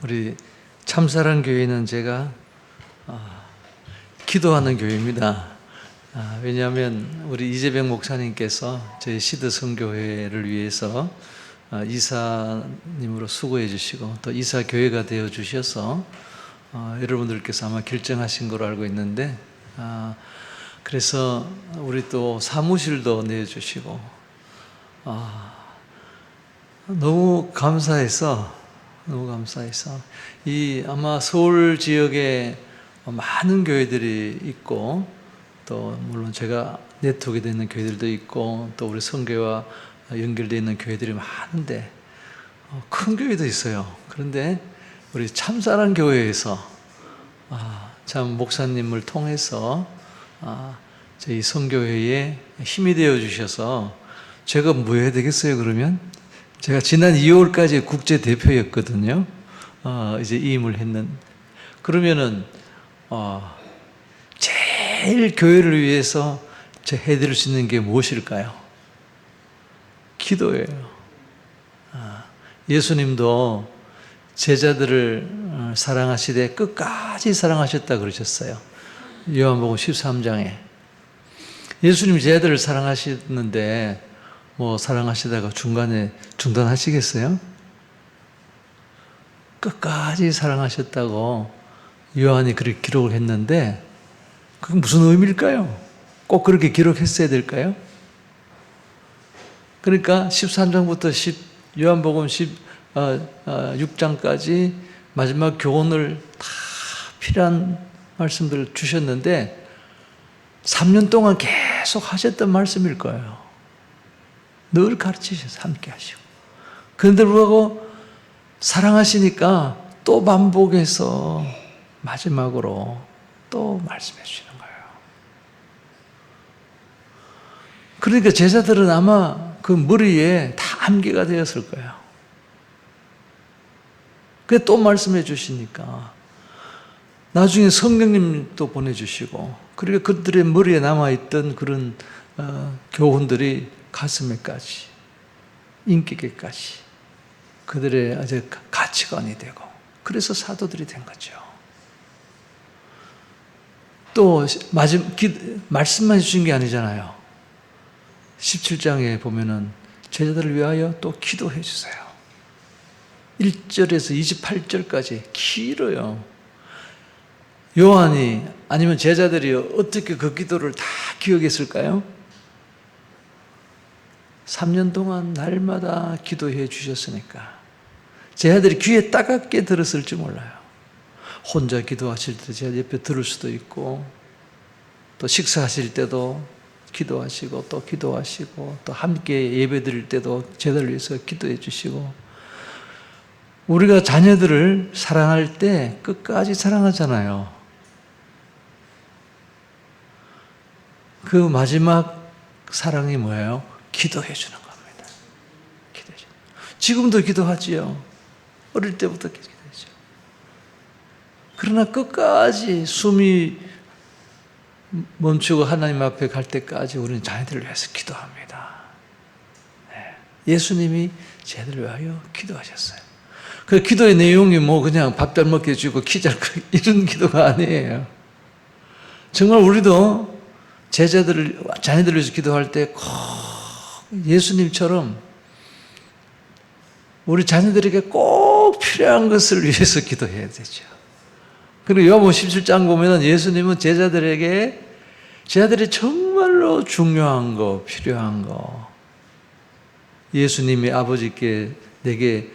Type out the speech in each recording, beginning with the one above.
우리 참사랑 교회는 제가 기도하는 교회입니다. 왜냐하면 우리 이재병 목사님께서 저희 시드 선교회를 위해서 이사님으로 수고해 주시고 또 이사 교회가 되어 주셔서 여러분들께서 아마 결정하신 걸로 알고 있는데, 그래서 우리 또 사무실도 내주시고 너무 감사해서 이 아마 서울 지역에 많은 교회들이 있고, 또 물론 제가 네트워크에 있는 교회들도 있고, 또 우리 선교와 연결되어 있는 교회들이 많은데 큰 교회도 있어요. 그런데 우리 참사랑 교회에서 참 목사님을 통해서 저희 선교회에 힘이 되어 주셔서, 제가 뭐 해야 되겠어요? 그러면 제가 지난 2월까지 국제 대표였거든요. 이제 이임을 했는. 그러면은 제일 교회를 위해서 제가 해드릴 수 있는 게 무엇일까요? 기도예요. 예수님도 제자들을 사랑하시되 끝까지 사랑하셨다 그러셨어요. 요한복음 13장에. 예수님 제자들을 사랑하시는데 사랑하시다가 중간에 중단하시겠어요? 끝까지 사랑하셨다고 요한이 그렇게 기록을 했는데, 그게 무슨 의미일까요? 꼭 그렇게 기록했어야 될까요? 그러니까 13장부터 요한복음 16장까지 마지막 교훈을 다 필요한 말씀들을 주셨는데 3년 동안 계속 하셨던 말씀일 거예요. 늘 가르치셔서 함께 하시고. 그런데 불구하고 사랑하시니까 또 반복해서 마지막으로 또 말씀해 주시는 거예요. 그러니까 제자들은 아마 그 머리에 다 암기가 되었을 거예요. 그래 또 말씀해 주시니까 나중에 성령님도 보내주시고, 그러니까 그들의 머리에 남아있던 그런 교훈들이 가슴에까지, 인격에까지 그들의 아주 가치관이 되고, 그래서 사도들이 된 거죠. 또 말씀만 해주신 게 아니잖아요. 17장에 보면은 제자들을 위하여 또 기도해 주세요. 1절에서 28절까지 길어요. 요한이 아니면 제자들이 어떻게 그 기도를 다 기억했을까요? 3년 동안 날마다 기도해 주셨으니까 제자들이 귀에 따갑게 들었을지 몰라요. 혼자 기도하실 때 제가 옆에 들을 수도 있고, 또 식사하실 때도 기도하시고, 또 기도하시고, 또 함께 예배 드릴 때도 제자들을 위해서 기도해 주시고. 우리가 자녀들을 사랑할 때 끝까지 사랑하잖아요. 그 마지막 사랑이 뭐예요? 기도해 주는 겁니다. 기도해 주는. 지금도 기도하지요. 어릴 때부터 기도하죠. 그러나 끝까지 숨이 멈추고 하나님 앞에 갈 때까지 우리는 자녀들을 위해서 기도합니다. 예수님이 제자들을 위하여 기도하셨어요. 그 기도의 내용이 그냥 밥 잘 먹게 해주고 키 잘 크게 이런 기도가 아니에요. 정말 우리도 자녀들을 위해서 기도할 때 꼭 예수님처럼 우리 자녀들에게 꼭 필요한 것을 위해서 기도해야 되죠. 그리고 요한복음 17장 보면 예수님은 제자들이 정말로 중요한 거, 필요한 거, 예수님이 아버지께 내게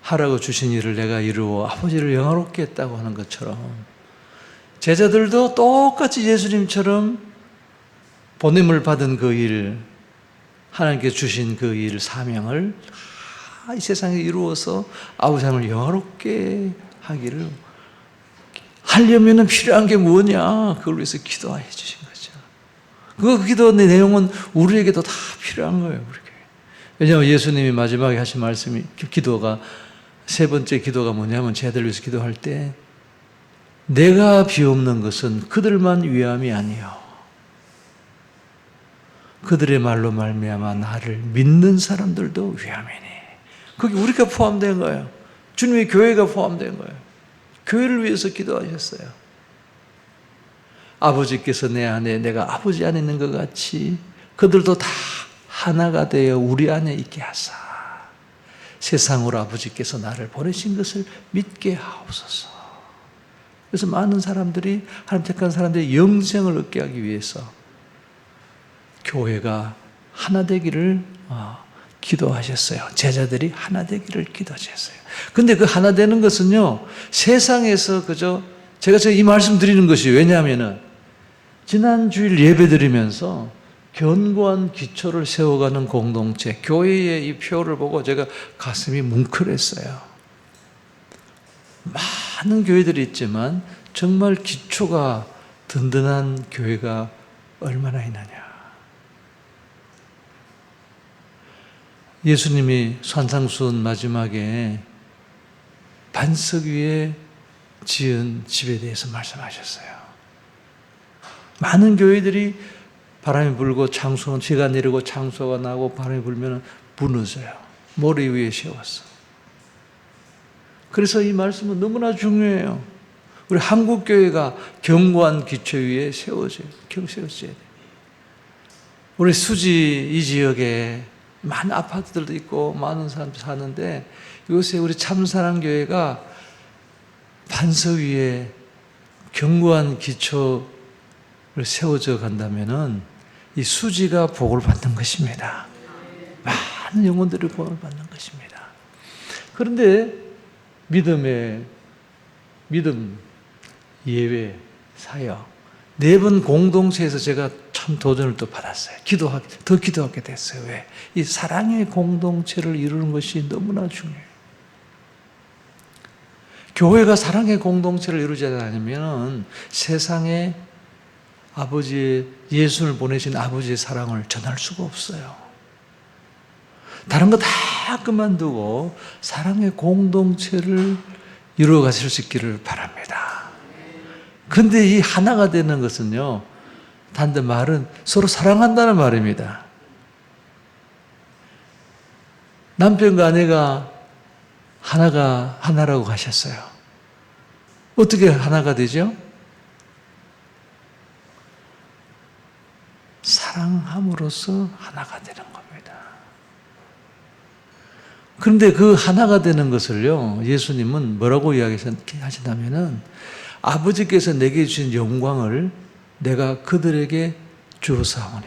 하라고 주신 일을 내가 이루어 아버지를 영화롭게 했다고 하는 것처럼, 제자들도 똑같이 예수님처럼 보냄을 받은 그 일, 하나님께 주신 그 일, 사명을 이 세상에 이루어서 아버지 하나님을 영화롭게 하기를 하려면 필요한 게 뭐냐? 그걸 위해서 기도해 주신 거죠. 그 기도의 내용은 우리에게도 다 필요한 거예요. 왜냐하면 예수님이 마지막에 하신 말씀이, 기도가 세 번째 기도가 뭐냐면, 제자들을 위해서 기도할 때 내가 비옵는 것은 그들만 위함이 아니요 그들의 말로 말미암아 나를 믿는 사람들도 위함이니. 거기 우리가 포함된 거예요. 주님의 교회가 포함된 거예요. 교회를 위해서 기도하셨어요. 아버지께서 내 안에, 내가 아버지 안에 있는 것 같이 그들도 다 하나가 되어 우리 안에 있게 하사 세상으로 아버지께서 나를 보내신 것을 믿게 하옵소서. 그래서 많은 사람들이, 하나님 택한 사람들이 영생을 얻게 하기 위해서 교회가 하나 되기를 기도하셨어요. 제자들이 하나 되기를 기도하셨어요. 근데 그 하나 되는 것은요, 세상에서 제가 이 말씀 드리는 것이 왜냐하면은 지난 주일 예배 드리면서 견고한 기초를 세워가는 공동체, 교회의 이 표를 보고 제가 가슴이 뭉클했어요. 많은 교회들이 있지만 정말 기초가 든든한 교회가 얼마나 있느냐. 예수님이 산상수훈 마지막에 반석 위에 지은 집에 대해서 말씀하셨어요. 많은 교회들이 바람이 불고 비가 내리고 창수가 나고 바람이 불면 무너져요. 모래 위에 세웠어. 그래서 이 말씀은 너무나 중요해요. 우리 한국교회가 견고한 기초 위에 세워져야 돼. 우리 수지 이 지역에 많은 아파트들도 있고 많은 사람들이 사는데 요새 우리 참사랑교회가 반석 위에 견고한 기초를 세워져 간다면은 이 수지가 복을 받는 것입니다. 많은 영혼들이 복을 받는 것입니다. 그런데 믿음, 예외, 사역 4번 공동체에서 제가 참 도전을 또 받았어요. 더 기도하게 됐어요. 왜? 이 사랑의 공동체를 이루는 것이 너무나 중요해요. 교회가 사랑의 공동체를 이루지 않으면 세상에 예수를 보내신 아버지의 사랑을 전할 수가 없어요. 다른 거 다 그만두고 사랑의 공동체를 이루어 가실 수 있기를 바랍니다. 근데 이 하나가 되는 것은요, 단지 말은 서로 사랑한다는 말입니다. 남편과 아내가 하나라고 하셨어요. 어떻게 하나가 되죠? 사랑함으로써 하나가 되는 겁니다. 그런데 그 하나가 되는 것을요, 예수님은 뭐라고 이야기하신다면은 아버지께서 내게 주신 영광을 내가 그들에게 주었사오니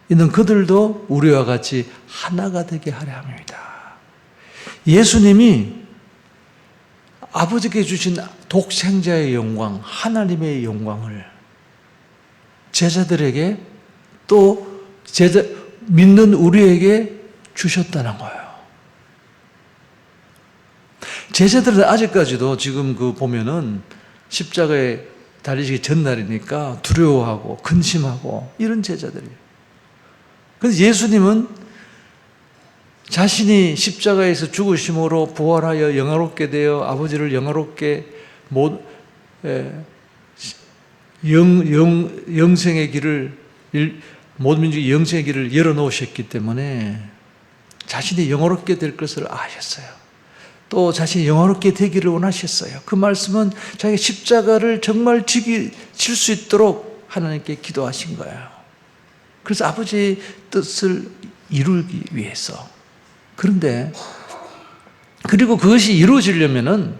이는 그들도 우리와 같이 하나가 되게 하려 합니다. 예수님이 아버지께 주신 독생자의 영광, 하나님의 영광을 제자들에게 또 믿는 우리에게 주셨다는 거예요. 제자들은 아직까지도 지금 보면은 십자가에 달리시기 전날이니까 두려워하고 근심하고 이런 제자들이에요. 그래서 예수님은 자신이 십자가에서 죽으심으로 부활하여 영화롭게 되어 아버지를 영화롭게 영생의 길을, 모든 민족의 영생의 길을 열어놓으셨기 때문에 자신이 영화롭게 될 것을 아셨어요. 또 자신이 영화롭게 되기를 원하셨어요. 그 말씀은 자기 십자가를 정말 질 수 있도록 하나님께 기도하신 거예요. 그래서 아버지의 뜻을 이루기 위해서. 그리고 그것이 이루어지려면은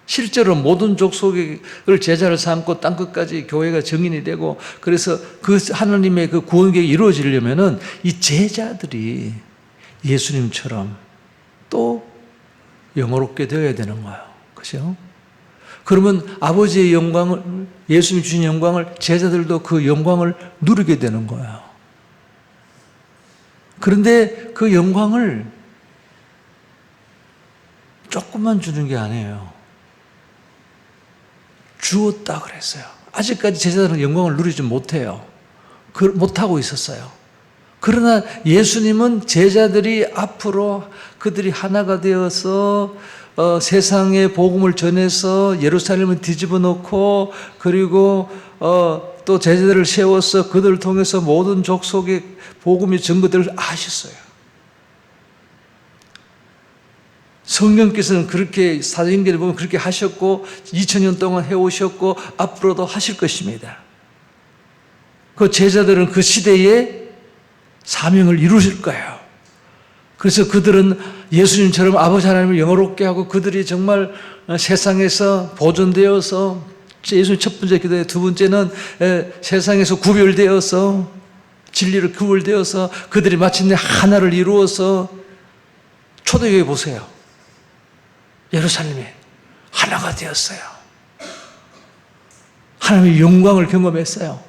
실제로 모든 족속을 제자를 삼고 땅끝까지 교회가 정인이 되고 그래서 그 하나님의 그 구원 계획이 이루어지려면은 이 제자들이 예수님처럼 또 영화롭게 되어야 되는 거예요. 그죠? 그러면 아버지의 영광을, 예수님이 주신 영광을 제자들도 그 영광을 누리게 되는 거예요. 그런데 그 영광을 조금만 주는 게 아니에요. 주었다 그랬어요. 아직까지 제자들은 영광을 누리지 못해요. 못하고 있었어요. 그러나 예수님은 제자들이 앞으로 그들이 하나가 되어서 세상에 복음을 전해서 예루살렘을 뒤집어 놓고 그리고 또 제자들을 세워서 그들을 통해서 모든 족속의 복음이 전거들을 아셨어요. 성령께서는 그렇게 사도행전에 보면 그렇게 하셨고 2000년 동안 해오셨고 앞으로도 하실 것입니다. 그 제자들은 그 시대에 사명을 이루실 거예요. 그래서 그들은 예수님처럼 아버지 하나님을 영화롭게 하고 그들이 정말 세상에서 보존되어서 예수님 첫 번째 기도에 두 번째는 세상에서 구별되어서 진리를 구별되어서 그들이 마침내 하나를 이루어서 초대교회 보세요. 예루살렘에 하나가 되었어요. 하나님의 영광을 경험했어요.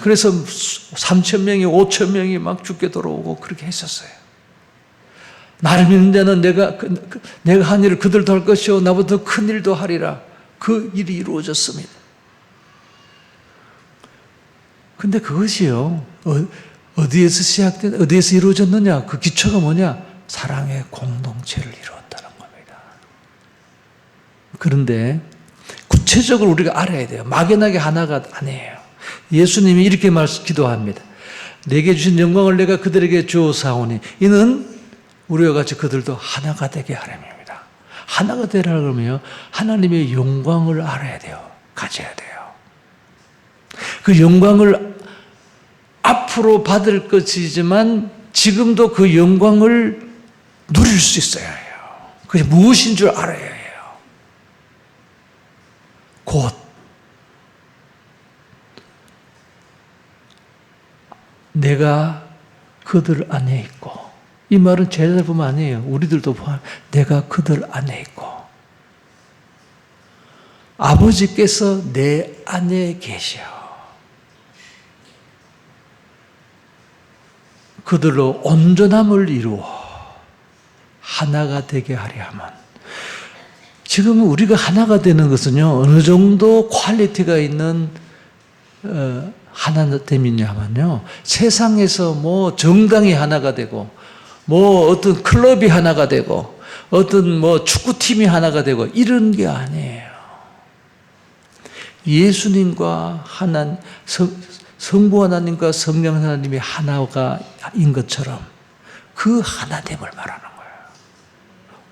그래서 3,000명이 5,000명이 막 죽게 돌아오고 그렇게 했었어요. 나를 믿는 자는 내가 한 일을 그들도 할 것이요 나보다 큰 일도 하리라. 그 일이 이루어졌습니다. 근데 그것이요 어디에서 시작된 어디에서 이루어졌느냐? 그 기초가 뭐냐? 사랑의 공동체를 이루었다는 겁니다. 그런데 구체적으로 우리가 알아야 돼요. 막연하게 하나가 아니에요. 예수님이 이렇게 기도합니다. 내게 주신 영광을 내가 그들에게 주어사오니 이는 우리와 같이 그들도 하나가 되게 하려입니다. 하나가 되라 그러면 하나님의 영광을 알아야 돼요. 가져야 돼요. 그 영광을 앞으로 받을 것이지만 지금도 그 영광을 누릴 수 있어야 해요. 그게 무엇인 줄 알아야 해요. 곧 내가 그들 안에 있고, 이 말은 제자들뿐만 아니에요. 우리들도 포함. 내가 그들 안에 있고 아버지께서 내 안에 계셔. 그들로 온전함을 이루어 하나가 되게 하려 하면, 지금 우리가 하나가 되는 것은요 어느 정도 퀄리티가 있는 하나됨이냐면요, 세상에서 뭐 정당이 하나가 되고 뭐 어떤 클럽이 하나가 되고 어떤 뭐 축구팀이 하나가 되고 이런 게 아니에요. 예수님과 성부 하나님과 성령 하나님이 하나가인 것처럼 그 하나됨을 말하는 거예요.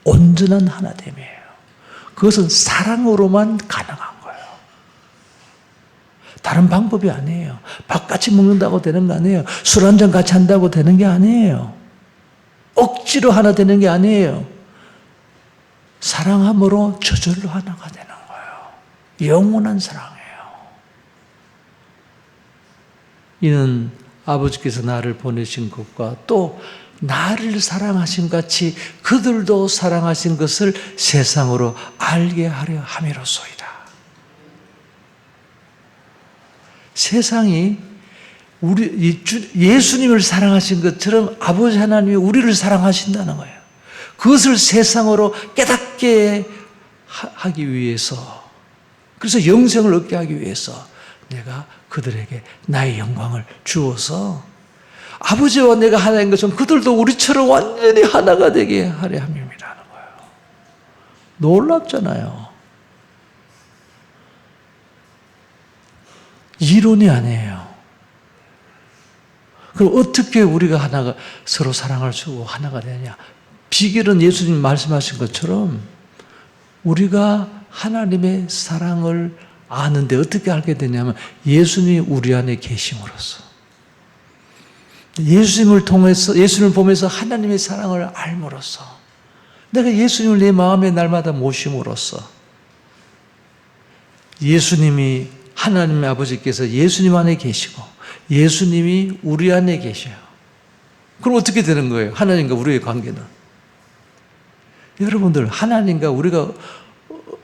온전한 하나됨이에요. 그것은 사랑으로만 가능한 거예요. 다른 방법이 아니에요. 밥 같이 먹는다고 되는 거 아니에요. 술 한잔 같이 한다고 되는 게 아니에요. 억지로 하나 되는 게 아니에요. 사랑함으로 저절로 하나가 되는 거예요. 영원한 사랑이에요. 이는 아버지께서 나를 보내신 것과 또 나를 사랑하신 같이 그들도 사랑하신 것을 세상으로 알게 하려 함이로소이다. 세상이 예수님을 사랑하신 것처럼 아버지 하나님이 우리를 사랑하신다는 거예요. 그것을 세상으로 깨닫게 하기 위해서, 그래서 영생을 얻게 하기 위해서 내가 그들에게 나의 영광을 주어서 아버지와 내가 하나인 것처럼 그들도 우리처럼 완전히 하나가 되게 하려 함입니다 하는 거예요. 놀랍잖아요. 이론이 아니에요. 그럼 어떻게 우리가 하나가 서로 사랑할 수 있고 하나가 되냐? 비결은 예수님 말씀하신 것처럼 우리가 하나님의 사랑을 아는데 어떻게 알게 되냐면 예수님이 우리 안에 계심으로써, 예수님을 통해서, 예수님을 보면서 하나님의 사랑을 알므로써, 내가 예수님을 내 마음에 날마다 모심으로써, 예수님이, 하나님의 아버지께서 예수님 안에 계시고 예수님이 우리 안에 계셔요. 그럼 어떻게 되는 거예요? 하나님과 우리의 관계는. 여러분들, 하나님과 우리가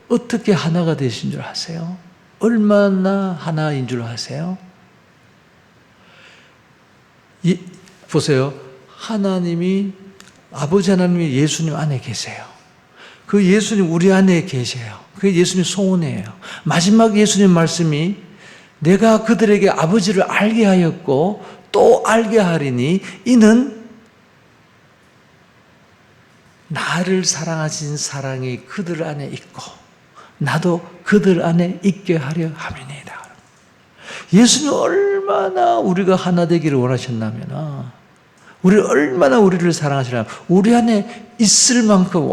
어떻게 하나가 되신 줄 아세요? 얼마나 하나인 줄 아세요? 보세요. 하나님이, 아버지 하나님이 예수님 안에 계세요. 그 예수님 우리 안에 계세요. 그게 예수님 소원이에요. 마지막 예수님 말씀이 내가 그들에게 아버지를 알게 하였고 또 알게 하리니 이는 나를 사랑하신 사랑이 그들 안에 있고 나도 그들 안에 있게 하려 함이니이다. 예수님 얼마나 우리가 하나 되기를 원하셨냐면, 우리를 얼마나 우리를 사랑하시냐면 우리 안에 있을 만큼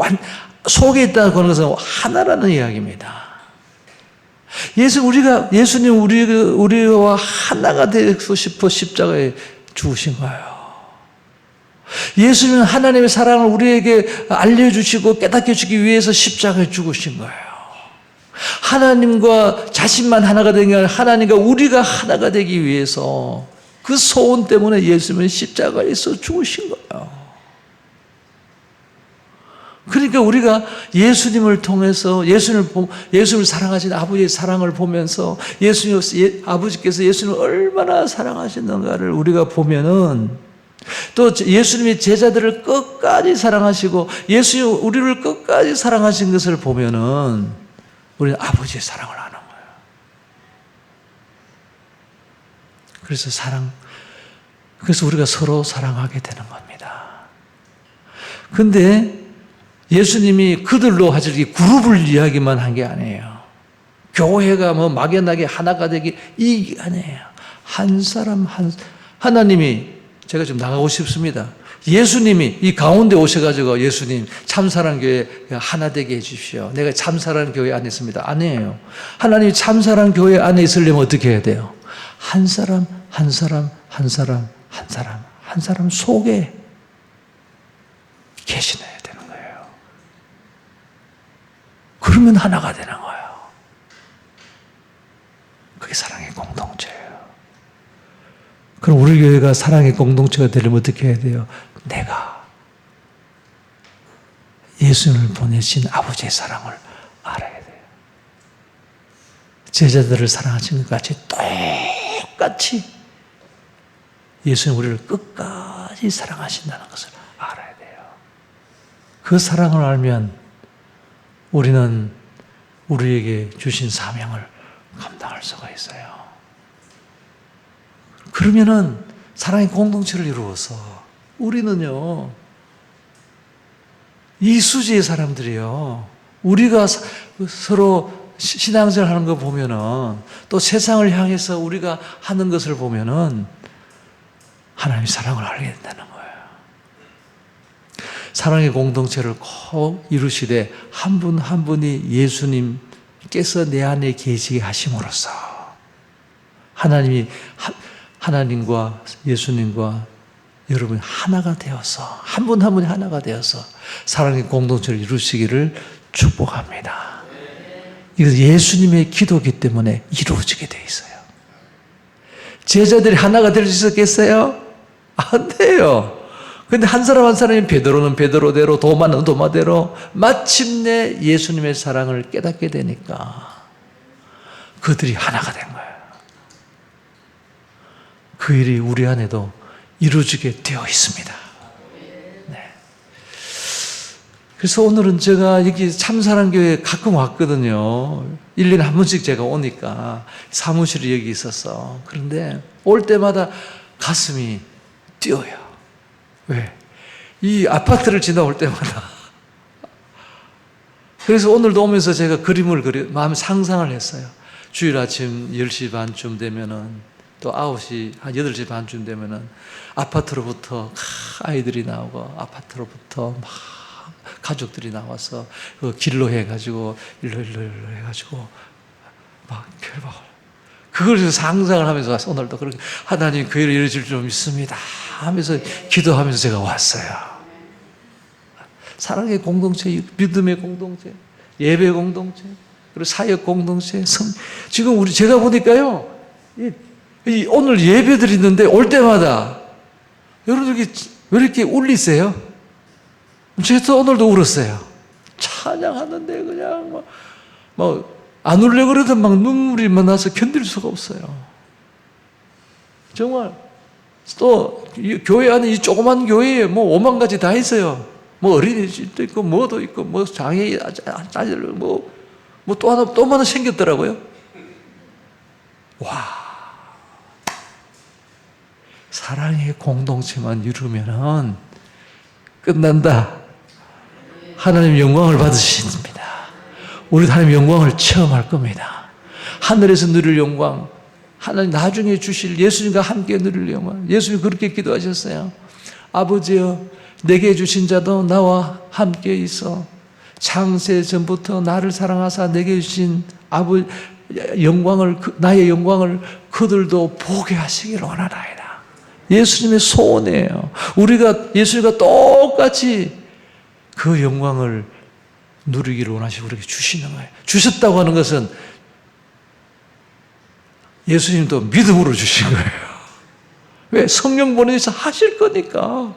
속에 있다고 하는 것은 하나라는 이야기입니다. 예수님 우리와 하나가 되고 싶어 십자가에 죽으신 거예요. 예수님은 하나님의 사랑을 우리에게 알려주시고 깨닫게 해주기 위해서 십자가에 죽으신 거예요. 하나님과 자신만 하나가 되는 게 아니라 하나님과 우리가 하나가 되기 위해서 그 소원 때문에 예수님은 십자가에서 죽으신 거예요. 그러니까 우리가 예수님을 통해서 예수님을 사랑하신 아버지의 사랑을 보면서 아버지께서 예수님을 얼마나 사랑하셨는가를 우리가 보면은 또 예수님이 제자들을 끝까지 사랑하시고 예수님이 우리를 끝까지 사랑하신 것을 보면은 우리는 아버지의 사랑을 아는 거예요. 그래서 우리가 서로 사랑하게 되는 겁니다. 근데 예수님이 그들로 하실 그룹을 이야기만 한 게 아니에요. 교회가 막연하게 하나가 되기 이게 아니에요. 한 사람 하나님이 제가 좀 나가고 싶습니다. 예수님이 이 가운데 오셔가지고 예수님 참사랑교회 하나 되게 해주십시오. 내가 참사랑교회 안에 있습니다. 아니에요. 하나님이 참사랑교회 안에 있으려면 어떻게 해야 돼요? 한 사람 속에 계시나야 되는 거예요. 그러면 하나가 되는 거예요. 그게 사랑의 공동체예요. 그럼 우리 교회가 사랑의 공동체가 되려면 어떻게 해야 돼요? 내가 예수님을 보내신 아버지의 사랑을 알아야 돼요. 제자들을 사랑하신 것 같이 똑같이 예수님 우리를 끝까지 사랑하신다는 것을 알아야 돼요. 그 사랑을 알면 우리는 우리에게 주신 사명을 감당할 수가 있어요. 그러면은 사랑의 공동체를 이루어서 우리는요, 이 수지의 사람들이요, 우리가 서로 신앙생활 하는 거 보면은 또 세상을 향해서 우리가 하는 것을 보면은 하나님의 사랑을 알게 된다는 거예요. 사랑의 공동체를 꼭 이루시되 한 분 한 분이 예수님께서 내 안에 계시게 하심으로써 하나님과 예수님과 여러분이 하나가 되어서 한 분 한 분이 하나가 되어서 사랑의 공동체를 이루시기를 축복합니다. 이것은 예수님의 기도이기 때문에 이루어지게 되어 있어요. 제자들이 하나가 될 수 있었겠어요? 안 돼요. 근데 한 사람 한 사람이 베드로는 베드로대로 도마는 도마대로 마침내 예수님의 사랑을 깨닫게 되니까 그들이 하나가 된 거예요. 그 일이 우리 안에도 이루어지게 되어 있습니다. 네. 그래서 오늘은 제가 여기 참사랑교회에 가끔 왔거든요. 1년에 한 번씩 제가 오니까 사무실이 여기 있었어. 그런데 올 때마다 가슴이 뛰어요. 왜? 이 아파트를 지나올 때마다. 그래서 오늘도 오면서 제가 마음에 상상을 했어요. 주일 아침 10시 반쯤 되면은 또 9시, 한 8시 반쯤 되면은 아파트로부터 아이들이 나오고 아파트로부터 막 가족들이 나와서 그 길로 해가지고 일로 해가지고 막 결박을. 그걸 상상을 하면서 왔어요. 오늘도 그렇게 하나님 그 일을 이루어질 줄 믿습니다 하면서 기도하면서 제가 왔어요. 사랑의 공동체, 믿음의 공동체, 예배 공동체, 그리고 사역 공동체, 지금 제가 보니까요, 오늘 예배 드리는데 올 때마다 여러분들이 왜 이렇게 울리세요? 제가 오늘도 울었어요. 찬양하는데 그냥 안 울려고 그래도 막 눈물이 나서 견딜 수가 없어요. 정말 또 교회 안에 이 조그만 교회에 5만 가지 다 있어요. 어린이집도 있고 뭐도 있고 장애 아들 또 하나 생겼더라고요. 와. 사랑의 공동체만 이루면은 끝난다. 하나님 영광을 받으십니다. 우리도 하나님 영광을 체험할 겁니다. 하늘에서 누릴 영광, 하나님 나중에 주실 예수님과 함께 누릴 영광. 예수님이 그렇게 기도하셨어요. 아버지여, 내게 주신 자도 나와 함께 있어 창세 전부터 나를 사랑하사 내게 주신 아버지 영광을, 나의 영광을 그들도 보게 하시기를 원하나이다. 예수님의 소원이에요. 우리가 예수님과 똑같이 그 영광을 누리기를 원하시고 우리에게 주시는 거예요. 주셨다고 하는 것은 예수님도 믿음으로 주신 거예요. 왜? 성령 보내셔서 하실 거니까.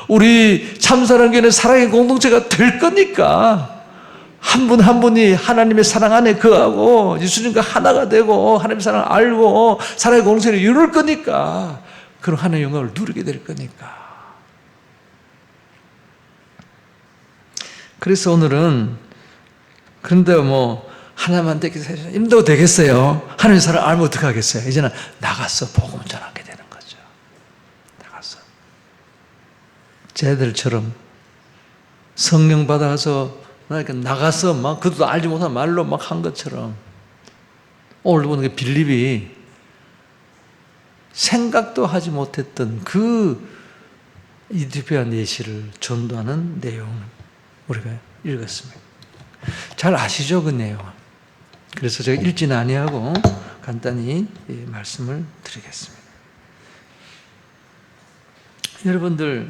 우리 참사랑교회는 사랑의 공동체가 될 거니까. 한 분 한 분이 하나님의 사랑 안에 거하고 예수님과 하나가 되고 하나님의 사랑을 알고 사랑의 공동체를 이룰 거니까. 그런 하나님의 영광을 누리게 될 거니까. 그래서 오늘은 그런데 뭐 하나만 되겠어요? 인도 되겠어요? 하나님의 사랑을 알면 어떡하겠어요? 이제는 나가서 복음을 전하게 되는 거죠. 나가서 쟤들처럼 성령 받아서 나가서 막 그도 알지 못한 말로 막 한 것처럼 오늘 보는 게 빌립이 생각도 하지 못했던 그 이디오피아 내시를 전도하는 내용을 우리가 읽었습니다. 잘 아시죠, 그 내용은? 그래서 제가 읽지는 아니하고 간단히 말씀을 드리겠습니다. 여러분들,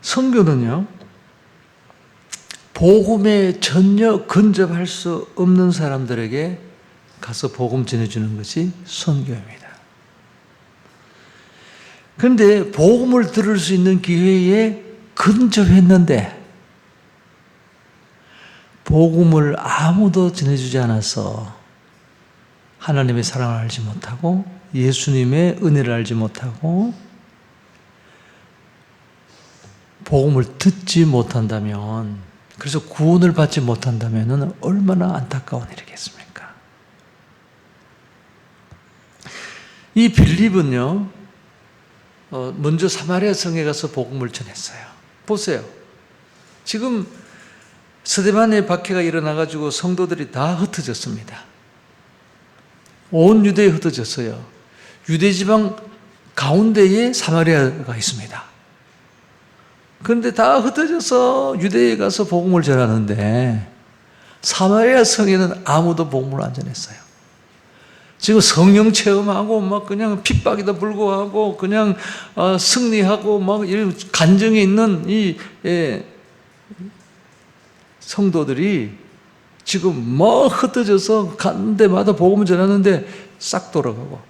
선교는요, 복음에 전혀 근접할 수 없는 사람들에게 가서 복음 전해주는 것이 선교입니다. 그런데 복음을 들을 수 있는 기회에 근접했는데 복음을 아무도 전해주지 않아서 하나님의 사랑을 알지 못하고 예수님의 은혜를 알지 못하고 복음을 듣지 못한다면, 그래서 구원을 받지 못한다면 얼마나 안타까운 일이겠습니까? 이 빌립은요, 먼저 사마리아 성에 가서 복음을 전했어요. 보세요. 지금 스데반의 박해가 일어나가지고 성도들이 다 흩어졌습니다. 온 유대에 흩어졌어요. 유대 지방 가운데에 사마리아가 있습니다. 그런데 다 흩어져서 유대에 가서 복음을 전하는데 사마리아 성에는 아무도 복음을 안 전했어요. 지금 성령 체험하고 막 그냥 핍박에도 불구하고 그냥 승리하고 막 이런 간증이 있는 이 성도들이 지금 막 흩어져서 가는 데마다 복음을 전하는데 싹 돌아가고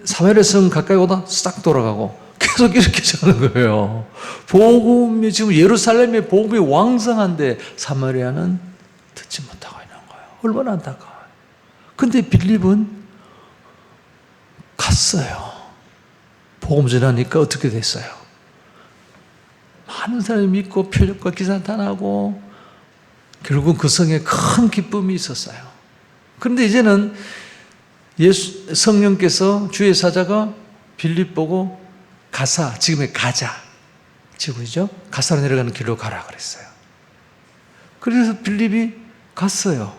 사마리아 성 가까이 오다 싹 돌아가고 계속 이렇게 전하는 거예요. 복음이 지금 예루살렘에 복음이 왕성한데 사마리아는 듣지 못하고 있는 거예요. 얼마나 안타까워요. 근데 빌립은 갔어요. 복음 전하니까 어떻게 됐어요? 많은 사람이 믿고 표적과 기사 나타나고 결국 그 성에 큰 기쁨이 있었어요. 그런데 이제는 성령께서 주의 사자가 빌립 보고 가사, 지금의 가자 지구이죠? 가사로 내려가는 길로 가라 그랬어요. 그래서 빌립이 갔어요.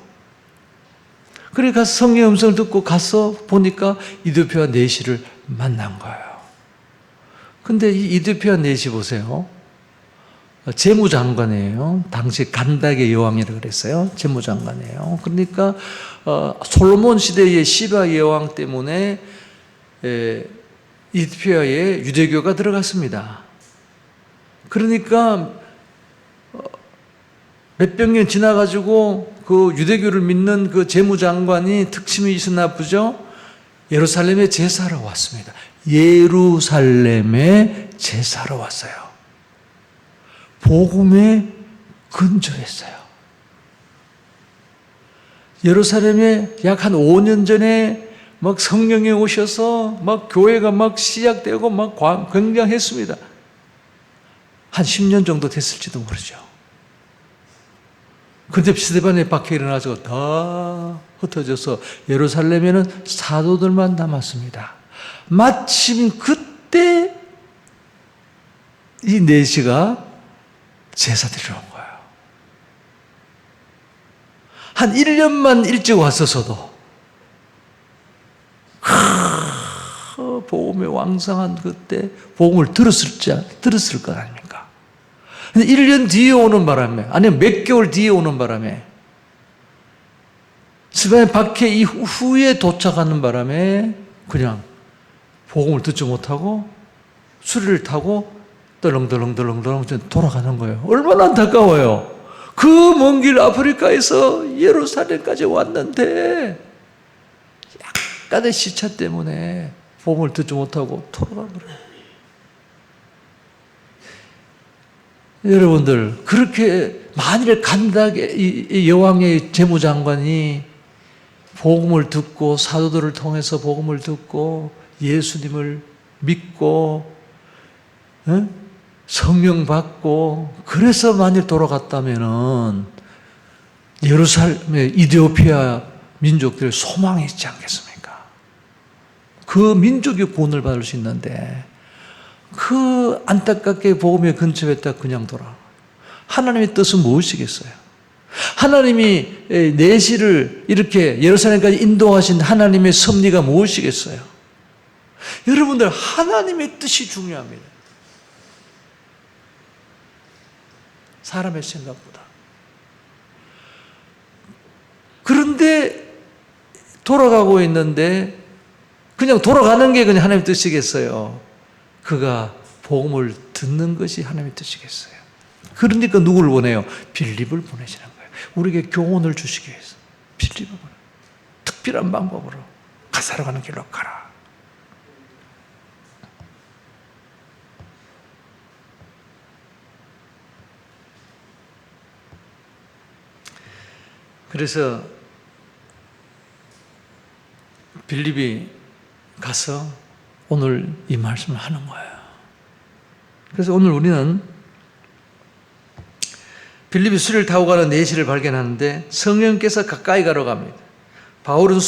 그래 가서 성령의 음성을 듣고 가서 보니까 이디오피아 내시를 만난 거예요. 근데 이 이디오피아 내시 보세요. 재무장관이에요. 당시 간닥의 여왕이라고 그랬어요. 재무장관이에요. 그러니까 솔로몬 시대의 시바 여왕 때문에 이디오피아에 유대교가 들어갔습니다. 그러니까 몇백 년 지나가지고 그 유대교를 믿는 그 재무장관이 특심이 있었나 보죠. 예루살렘에 제사하러 왔습니다. 예루살렘에 제사하러 왔어요. 복음에 근조했어요. 예루살렘에 약 한 5년 전에 막 성령이 오셔서 막 교회가 막 시작되고 막 굉장했습니다. 한 10년 정도 됐을지도 모르죠. 그런데 스데반의 박해 일어나서 다 흩어져서 예루살렘에는 사도들만 남았습니다. 마침 그때 이 내시가 제사 드리러 온 거예요. 한 1년만 일찍 왔었어도 복음의 왕성한 그때 복음을 들었을 것 아닙니까? 근데 1년 뒤에 오는 바람에, 아니면 몇 개월 뒤에 오는 바람에, 스바의 박해 이후에 도착하는 바람에 그냥 복음을 듣지 못하고 수리를 타고 덜렁덜렁 돌아가는 거예요. 얼마나 안타까워요. 그 먼 길 아프리카에서 예루살렘까지 왔는데 약간의 시차 때문에 복음을 듣지 못하고 돌아가 버려요. 여러분들, 그렇게 만일 간다게 이 여왕의 재무장관이 복음을 듣고 사도들을 통해서 복음을 듣고 예수님을 믿고 성령 받고 그래서 만일 돌아갔다면은 예루살렘의 이디오피아 민족들 소망이 있지 않겠습니까? 그 민족이 구원을 받을 수 있는데 그 안타깝게 복음에 근접했다 그냥 돌아. 하나님의 뜻은 무엇이겠어요? 하나님이 내시를 이렇게 예루살렘까지 인도하신 하나님의 섭리가 무엇이겠어요? 여러분들, 하나님의 뜻이 중요합니다. 사람의 생각보다. 그런데 돌아가고 있는데 그냥 돌아가는 게 그냥 하나님의 뜻이겠어요? 그가 복음을 듣는 것이 하나님의 뜻이겠어요? 그러니까 누구를 보내요? 빌립을 보내시는 거예요. 우리에게 교훈을 주시기 위해서 빌립을 보내요. 특별한 방법으로 가사로 가는 길로 가라. 그래서 빌립이 가서 오늘 이 말씀을 하는 거예요. 그래서 오늘 우리는 빌립이 수레를 타고 가는 내시를 발견하는데 성령께서 가까이 가러 갑니다. 바울은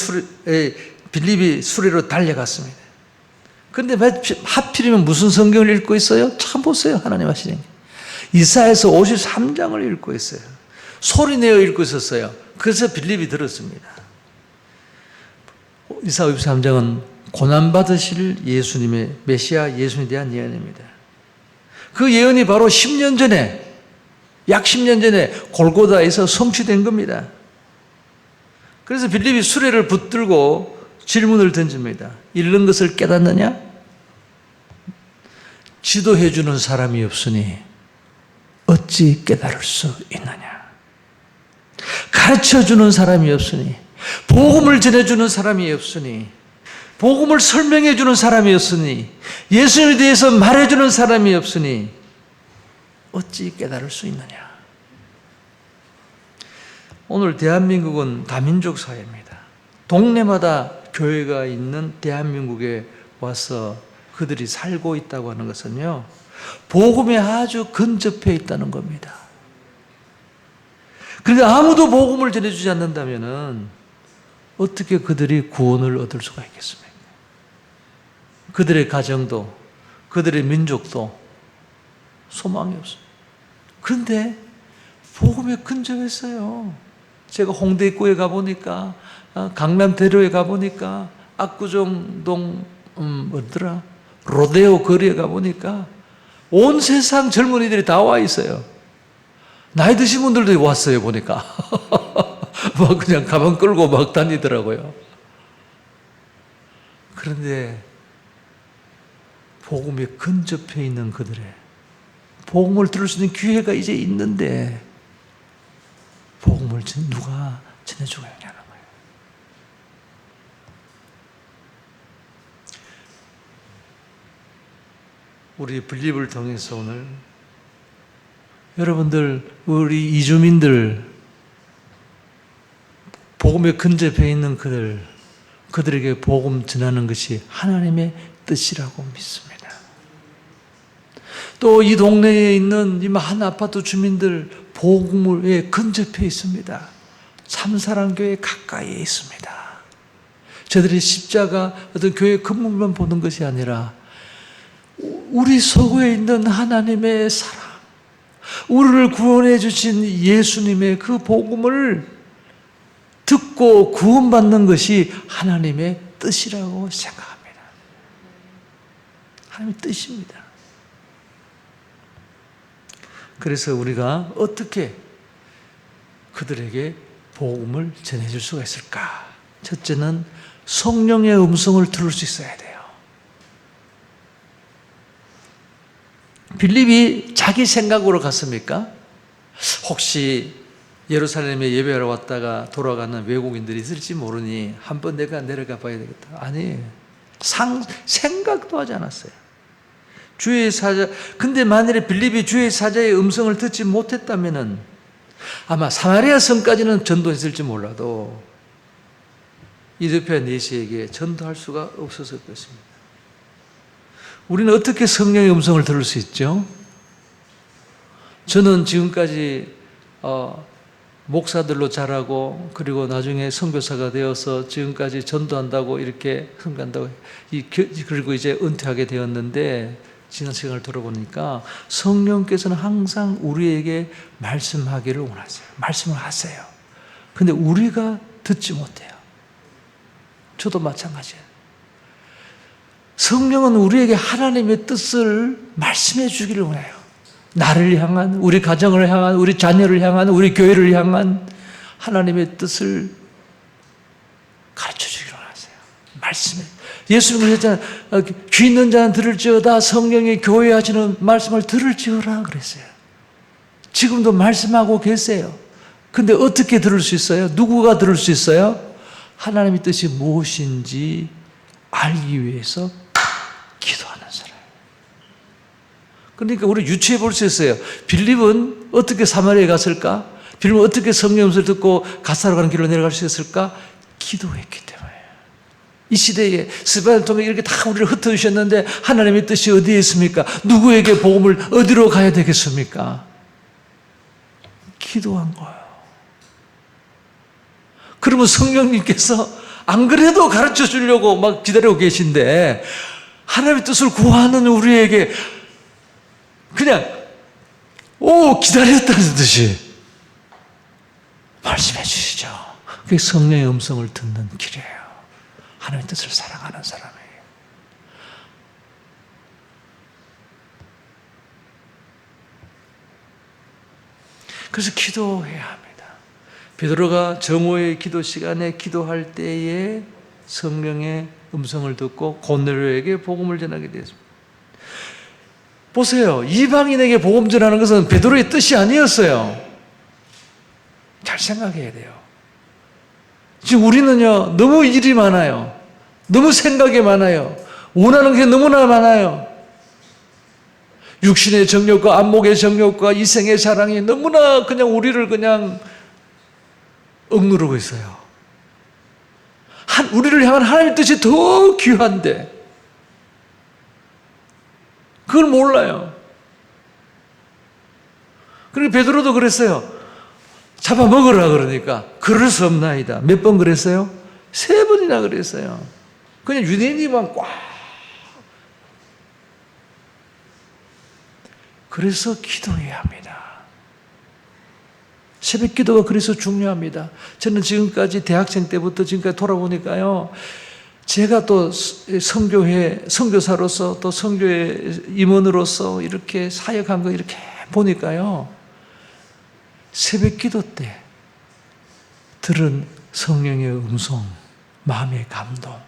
빌립이 수레로 달려갔습니다. 그런데 하필이면 무슨 성경을 읽고 있어요? 참 보세요. 하나님 하시는 게. 이사야서 53장을 읽고 있어요. 소리내어 읽고 있었어요. 그래서 빌립이 들었습니다. 이사야 53장은 고난받으실 예수님의 메시아 예수님에 대한 예언입니다. 그 예언이 바로 10년 전에, 약 10년 전에 골고다에서 성취된 겁니다. 그래서 빌립이 수레를 붙들고 질문을 던집니다. 읽는 것을 깨닫느냐? 지도해 주는 사람이 없으니 어찌 깨달을 수 있느냐? 가르쳐 주는 사람이 없으니, 복음을 전해주는 사람이 없으니, 복음을 설명해 주는 사람이 없으니, 예수님에 대해서 말해주는 사람이 없으니 어찌 깨달을 수 있느냐? 오늘 대한민국은 다민족 사회입니다. 동네마다 교회가 있는 대한민국에 와서 그들이 살고 있다고 하는 것은요, 복음에 아주 근접해 있다는 겁니다. 그런데 아무도 복음을 전해주지 않는다면 어떻게 그들이 구원을 얻을 수가 있겠습니까? 그들의 가정도, 그들의 민족도 소망이 없습니다. 그런데 복음에 근접했어요. 제가 홍대 입구에 가보니까, 강남대로에 가보니까, 압구정동 뭐더라, 로데오 거리에 가보니까 온 세상 젊은이들이 다 와 있어요. 나이 드신 분들도 왔어요, 보니까. 막 그냥 가방 끌고 막 다니더라고요. 그런데 복음에 근접해 있는 그들의 복음을 들을 수 있는 기회가 이제 있는데 복음을 누가 전해주고 있냐는 거예요. 우리 빌립을 통해서 오늘 여러분들, 우리 이주민들, 복음에 근접해 있는 그들에게 복음 전하는 것이 하나님의 뜻이라고 믿습니다. 또 이 동네에 있는 이 한 아파트 주민들 복음에 근접해 있습니다. 참사랑교회 가까이에 있습니다. 저들이 십자가 어떤 교회 건물만 보는 것이 아니라 우리 서구에 있는 하나님의 사랑, 우리를 구원해 주신 예수님의 그 복음을 듣고 구원받는 것이 하나님의 뜻이라고 생각합니다. 하나님의 뜻입니다. 그래서 우리가 어떻게 그들에게 복음을 전해줄 수가 있을까? 첫째는 성령의 음성을 들을 수 있어야 돼요. 빌립이 자기 생각으로 갔습니까? 혹시 예루살렘에 예배하러 왔다가 돌아가는 외국인들이 있을지 모르니 한번 내가 내려가 봐야 되겠다. 아니, 생각도 하지 않았어요. 주의 사자. 근데 만일에 빌립이 주의 사자의 음성을 듣지 못했다면은 아마 사마리아 성까지는 전도했을지 몰라도 이디오피아 내시에게 전도할 수가 없었을 것입니다. 우리는 어떻게 성령의 음성을 들을 수 있죠? 저는 지금까지 목사들로 자라고 그리고 나중에 선교사가 되어서 지금까지 전도한다고 이렇게 선교한다고 그리고 이제 은퇴하게 되었는데 지난 시간을 들어보니까 성령께서는 항상 우리에게 말씀하기를 원하세요. 말씀을 하세요. 근데 우리가 듣지 못해요. 저도 마찬가지예요. 성령은 우리에게 하나님의 뜻을 말씀해 주기를 원해요. 나를 향한, 우리 가정을 향한, 우리 자녀를 향한, 우리 교회를 향한 하나님의 뜻을 가르쳐 주기를 원하세요. 말씀해. 예수님은 그랬잖아요. 귀 있는 자는 들을지어다. 성령이 교회에 하시는 말씀을 들을지어라 그랬어요. 지금도 말씀하고 계세요. 근데 어떻게 들을 수 있어요? 누구가 들을 수 있어요? 하나님의 뜻이 무엇인지 알기 위해서 기도하는 사람. 그러니까 우리 유추해 볼 수 있어요. 빌립은 어떻게 사마리아에 갔을까? 빌립은 어떻게 성령 음성을 듣고 가사로 가는 길로 내려갈 수 있을까? 기도했기 때문에. 이 시대에 스바를 통해 이렇게 다 우리를 흩어주셨는데 하나님의 뜻이 어디에 있습니까? 누구에게 복음을 어디로 가야 되겠습니까? 기도한 거예요. 그러면 성령님께서 안 그래도 가르쳐 주려고 막 기다리고 계신데 하나님의 뜻을 구하는 우리에게 그냥 기다렸다는 듯이 말씀해 주시죠. 그게 성령의 음성을 듣는 길이에요. 하나님의 뜻을 사랑하는 사람이에요. 그래서 기도해야 합니다. 베드로가 정오의 기도 시간에 기도할 때에 성령의 음성을 듣고 고넬료에게 복음을 전하게 되었습니다. 보세요. 이방인에게 복음 전하는 것은 베드로의 뜻이 아니었어요. 잘 생각해야 돼요. 지금 우리는요, 너무 일이 많아요. 너무 생각이 많아요. 원하는 게 너무나 많아요. 육신의 정욕과 안목의 정욕과 이생의 사랑이 너무나 그냥 우리를 그냥 억누르고 있어요. 우리를 향한 하나님의 뜻이 더 귀한데 그걸 몰라요. 그러니까 베드로도 그랬어요. 잡아먹으라 그러니까 그럴 수 없나이다. 몇 번 그랬어요? 3번이나 그랬어요. 그냥 유대인이만 꽉. 그래서 기도해야 합니다. 새벽 기도가 그래서 중요합니다. 저는 지금까지 대학생 때부터 지금까지 돌아보니까요. 제가 또 선교사로서 또 선교회 임원으로서 이렇게 사역한 거 이렇게 보니까요. 새벽 기도 때 들은 성령의 음성, 마음의 감동.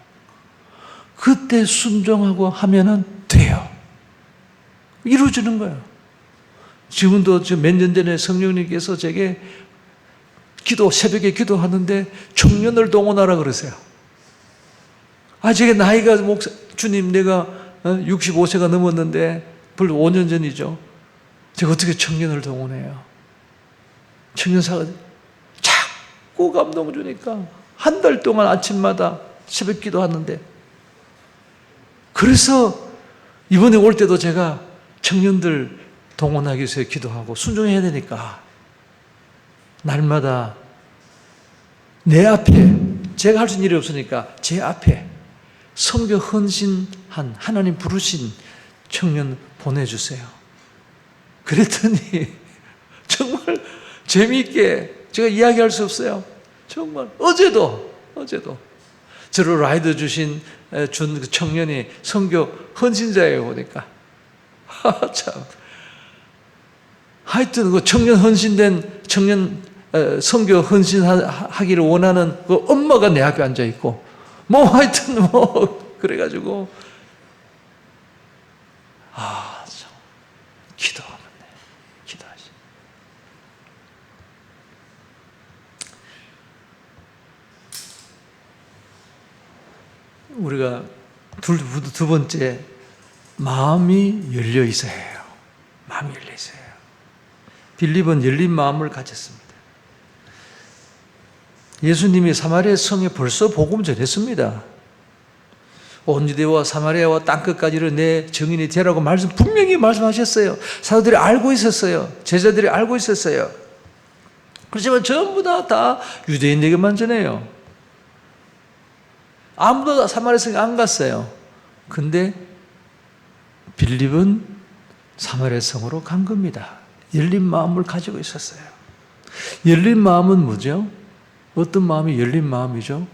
그때 순종하고 하면은 돼요. 이루어지는 거예요. 지금도 몇 년 전에 성령님께서 제게 새벽에 기도하는데 청년을 동원하라 그러세요. 제게 나이가 주님 내가 65세가 넘었는데 불과 5년 전이죠. 제가 어떻게 청년을 동원해요? 청년사가 자꾸 감동 주니까 한 달 동안 아침마다 새벽 기도하는데 그래서 이번에 올 때도 제가 청년들 동원하기 위해서 기도하고 순종해야 되니까 날마다 내 앞에 제가 할 수 있는 일이 없으니까 제 앞에 선교 헌신한 하나님 부르신 청년 보내주세요. 그랬더니 정말 재미있게 제가 이야기할 수 없어요. 정말 어제도 저를 라이드 준 그 청년이 선교 헌신자예요, 보니까. 참. 하여튼 그 청년 헌신된 청년 선교 헌신하기를 원하는 그 엄마가 내 앞에 앉아 있고, 뭐 하여튼 뭐 그래가지고 참 기도하면 돼. 기도하시. 우리가 두 번째, 마음이 열려 있어야 해요. 마음이 열려 있어야 해요. 빌립은 열린 마음을 가졌습니다. 예수님이 사마리아 성에 벌써 복음 전했습니다. 온 유대와 사마리아와 땅끝까지를 내 증인이 되라고 분명히 말씀하셨어요. 사도들이 알고 있었어요. 제자들이 알고 있었어요. 그렇지만 전부 다 유대인에게만 전해요. 아무도 사마리아 성에 안 갔어요. 근데 빌립은 사마리아 성으로 간 겁니다. 열린 마음을 가지고 있었어요. 열린 마음은 뭐죠? 어떤 마음이 열린 마음이죠?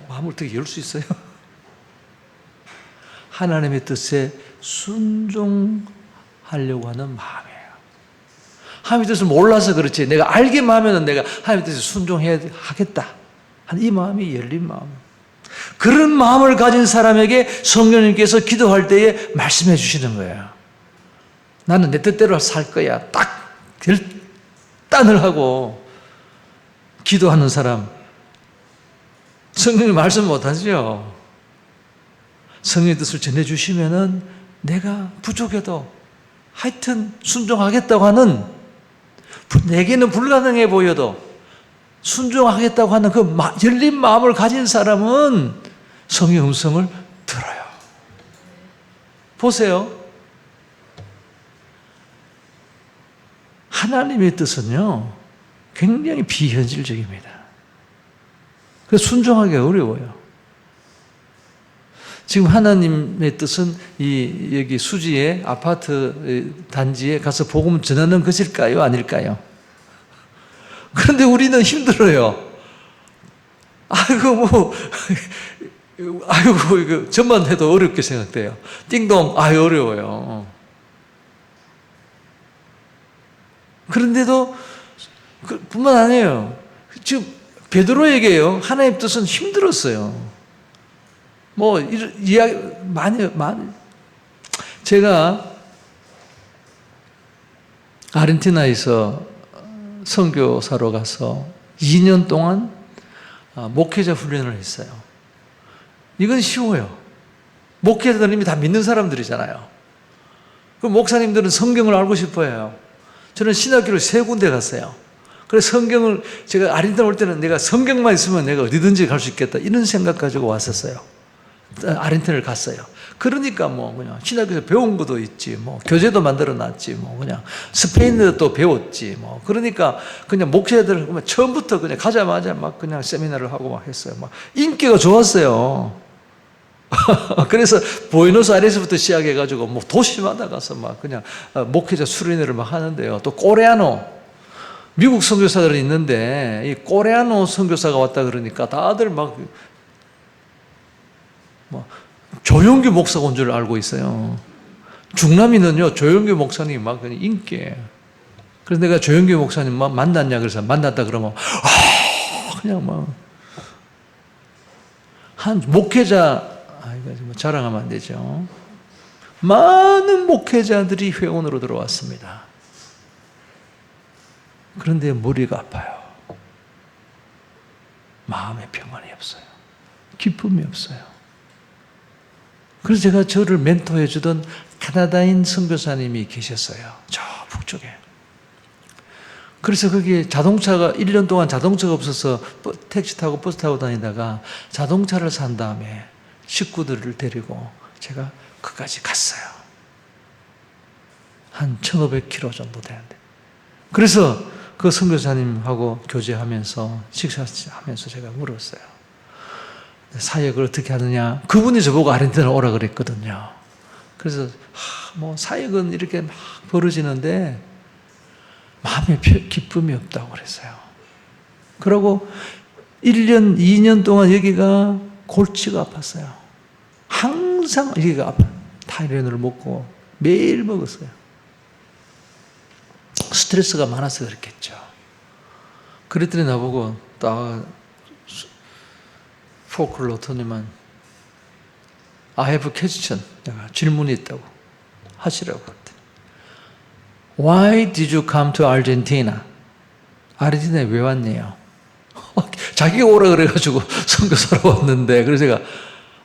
마음을 어떻게 열 수 있어요? 하나님의 뜻에 순종하려고 하는 마음이에요. 하나님의 뜻을 몰라서 그렇지, 내가 알기만 하면 내가 하나님의 뜻에 순종해야 하겠다 하는 이 마음이 열린 마음. 그런 마음을 가진 사람에게 성령님께서 기도할 때에 말씀해 주시는 거예요. 나는 내 뜻대로 살 거야. 딱 결단을 하고 기도하는 사람, 성령님 말씀 못하죠. 성령의 뜻을 전해주시면은 내가 부족해도 하여튼 순종하겠다고 하는, 내게는 불가능해 보여도 순종하겠다고 하는 그 열린 마음을 가진 사람은 성의 음성을 들어요. 보세요. 하나님의 뜻은요, 굉장히 비현실적입니다. 그래서 순종하기 어려워요. 지금 하나님의 뜻은 여기 수지의 아파트 단지에 가서 복음 전하는 것일까요? 아닐까요? 그런데 우리는 힘들어요. 아이고, 이거 저만 해도 어렵게 생각돼요. 띵동, 어려워요. 그런데도 뿐만 아니에요. 지금 베드로에게요, 하나님의 뜻은 힘들었어요. 이야기 많이. 제가 아르헨티나에서 선교사로 가서 2년 동안 목회자 훈련을 했어요. 이건 쉬워요. 목회자들은 다 믿는 사람들이잖아요. 그 목사님들은 성경을 알고 싶어 해요. 저는 신학교를 3군데 갔어요. 그래서 성경을, 제가 아르헨티나 올 때는 내가 성경만 있으면 내가 어디든지 갈 수 있겠다, 이런 생각 가지고 왔었어요. 아르헨티나를 갔어요. 그러니까 그냥 신학교에서 배운 것도 있지, 교재도 만들어 놨지, 그냥 스페인어도 또 배웠지, 그러니까 그냥 목회자들 처음부터 그냥 가자마자 그냥 세미나를 하고 했어요. 인기가 좋았어요. 그래서 부에노스아이레스부터 시작해가지고 도시마다 가서 그냥 목회자 수련회를 하는데요. 또 코레아노, 미국 선교사들이 있는데 이 코레아노 선교사가 왔다 그러니까 다들 조용규 목사가 온 줄 알고 있어요. 중남이는요, 조용규 목사님 그냥 인기예요. 그래서 내가 조용규 목사님 만났냐 그래서 만났다 그러면 그냥 한 목회자, 이거 자랑하면 안 되죠. 많은 목회자들이 회원으로 들어왔습니다. 그런데 머리가 아파요. 마음에 평안이 없어요. 기쁨이 없어요. 그래서 제가 저를 멘토해 주던 캐나다인 선교사님이 계셨어요. 저 북쪽에. 그래서 거기에 자동차가 1년 동안 자동차가 없어서 택시 타고 버스 타고 다니다가 자동차를 산 다음에 식구들을 데리고 제가 그까지 갔어요. 한 1,500km 정도 되는데. 그래서 그 선교사님하고 교제하면서 식사하면서 제가 물었어요. 사역을 어떻게 하느냐. 그분이 저보고 아르헨티나 오라 그랬거든요. 그래서 사역은 이렇게 막 벌어지는데 마음에 기쁨이 없다고 그랬어요. 그러고 1년, 2년 동안 여기가 골치가 아팠어요. 항상 여기가 아파요. 타이레놀을 먹고 매일 먹었어요. 스트레스가 많아서 그렇겠죠. 그랬더니 나보고 딱 포크를 놓더니만 I have a question. 내가 질문이 있다고 하시라고 그랬더니 Why did you come to Argentina? 아르헨티나에 왜 왔네요? 자기가 오라 그래가지고 선교사로 왔는데 그래서 제가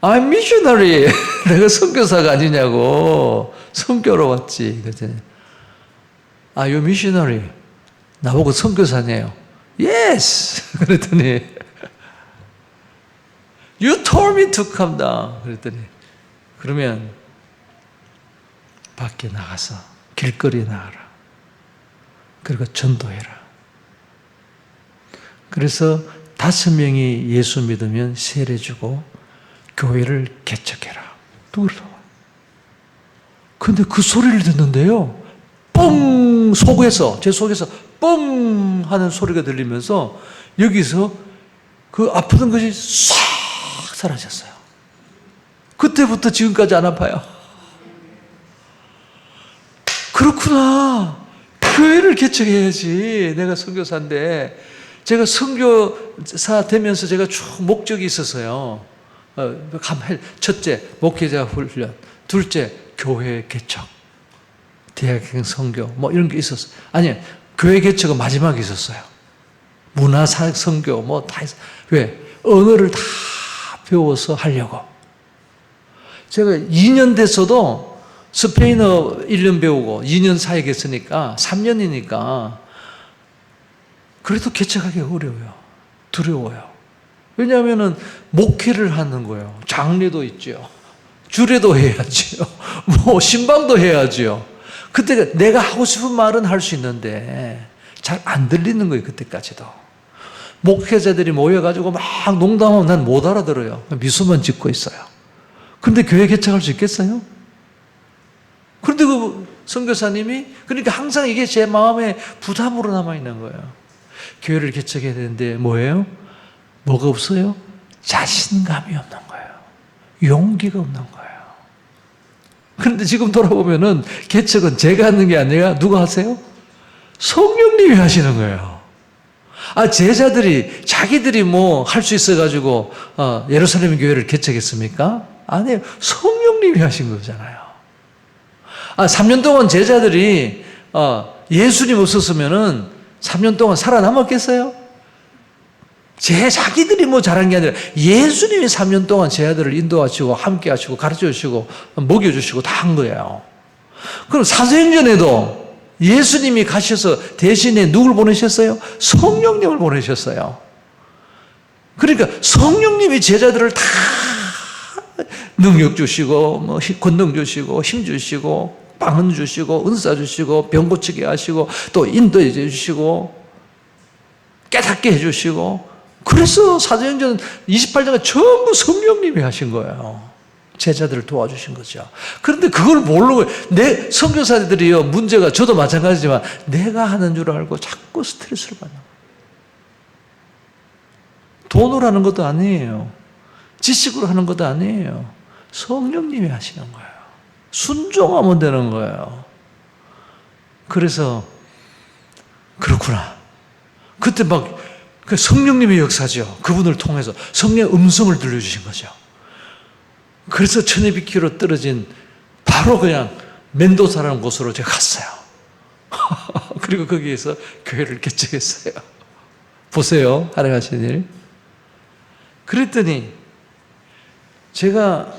I'm missionary. 내가 선교사가 아니냐고. 선교로 왔지. 그랬더니 you missionary. 나보고 선교사네요. Yes. 그랬더니 You told me to come down. 그랬더니 그러면 밖에 나가서 길거리에 나가라. 그리고 전도해라. 그래서 5명이 예수 믿으면 세례 주고 교회를 개척해라. 근데 그 소리를 듣는데요. 뻥! 속에서, 제 속에서 뻥! 하는 소리가 들리면서 여기서 그 아프던 것이 싹 사라졌어요. 그때부터 지금까지 안 아파요. 그렇구나. 교회를 개척해야지. 내가 선교사인데. 제가 선교사 되면서 제가 쭉 목적이 있었어요. 첫째, 목회자 훈련. 둘째, 교회 개척. 대학생 선교. 뭐 이런 게 있었어요. 아니, 교회 개척은 마지막에 있었어요. 문화사역 선교, 뭐 다 있어요. 왜? 언어를 다 배워서 하려고. 제가 2년 됐어도 스페인어 1년 배우고 2년 사역했으니까 3년이니까 그래도 개척하기 어려워요. 두려워요. 왜냐하면 목회를 하는 거예요. 장례도 있죠. 주례도 해야죠. 뭐 신방도 해야죠. 그때 내가 하고 싶은 말은 할 수 있는데 잘 안 들리는 거예요. 그때까지도. 목회자들이 모여가지고 막 농담하면 난 못 알아들어요. 미소만 짓고 있어요. 그런데 교회 개척할 수 있겠어요? 그런데 그 선교사님이 그러니까 항상 이게 제 마음에 부담으로 남아있는 거예요. 교회를 개척해야 되는데 뭐예요? 뭐가 없어요? 자신감이 없는 거예요. 용기가 없는 거예요. 그런데 지금 돌아보면은 개척은 제가 하는 게 아니라 누가 하세요? 성령님이 하시는 거예요. 제자들이 자기들이 뭐 할 수 있어가지고 예루살렘 교회를 개척했습니까? 아니에요. 성령님이 하신 거잖아요. 3년 동안 제자들이 예수님 없었으면은 3년 동안 살아남았겠어요? 자기들이 뭐 잘한 게 아니라 예수님이 3년 동안 제 아들을 인도하시고 함께 하시고 가르쳐 주시고 먹여주시고 다 한 거예요. 그럼 사도행전에도 예수님이 가셔서 대신에 누굴 보내셨어요? 성령님을 보내셨어요. 그러니까 성령님이 제자들을 다 능력 주시고 뭐 권능 주시고 힘 주시고 빵은 주시고 은사 주시고 병 고치게 하시고 또 인도해 주시고 깨닫게 해주시고 그래서 사도행전 28장은 전부 성령님이 하신 거예요. 제자들을 도와주신 거죠. 그런데 그걸 모르고 내 선교사들이요 문제가 저도 마찬가지지만 내가 하는 줄 알고 자꾸 스트레스를 받는 거예요. 돈으로 하는 것도 아니에요. 지식으로 하는 것도 아니에요. 성령님이 하시는 거예요. 순종하면 되는 거예요. 그래서 그렇구나. 그때 막 성령님의 역사죠. 그분을 통해서 성령의 음성을 들려주신 거죠. 그래서 1200km 떨어진 바로 그냥 멘도사라는 곳으로 제가 갔어요. 그리고 거기에서 교회를 개척했어요. 보세요. 하나님 일. 그랬더니 제가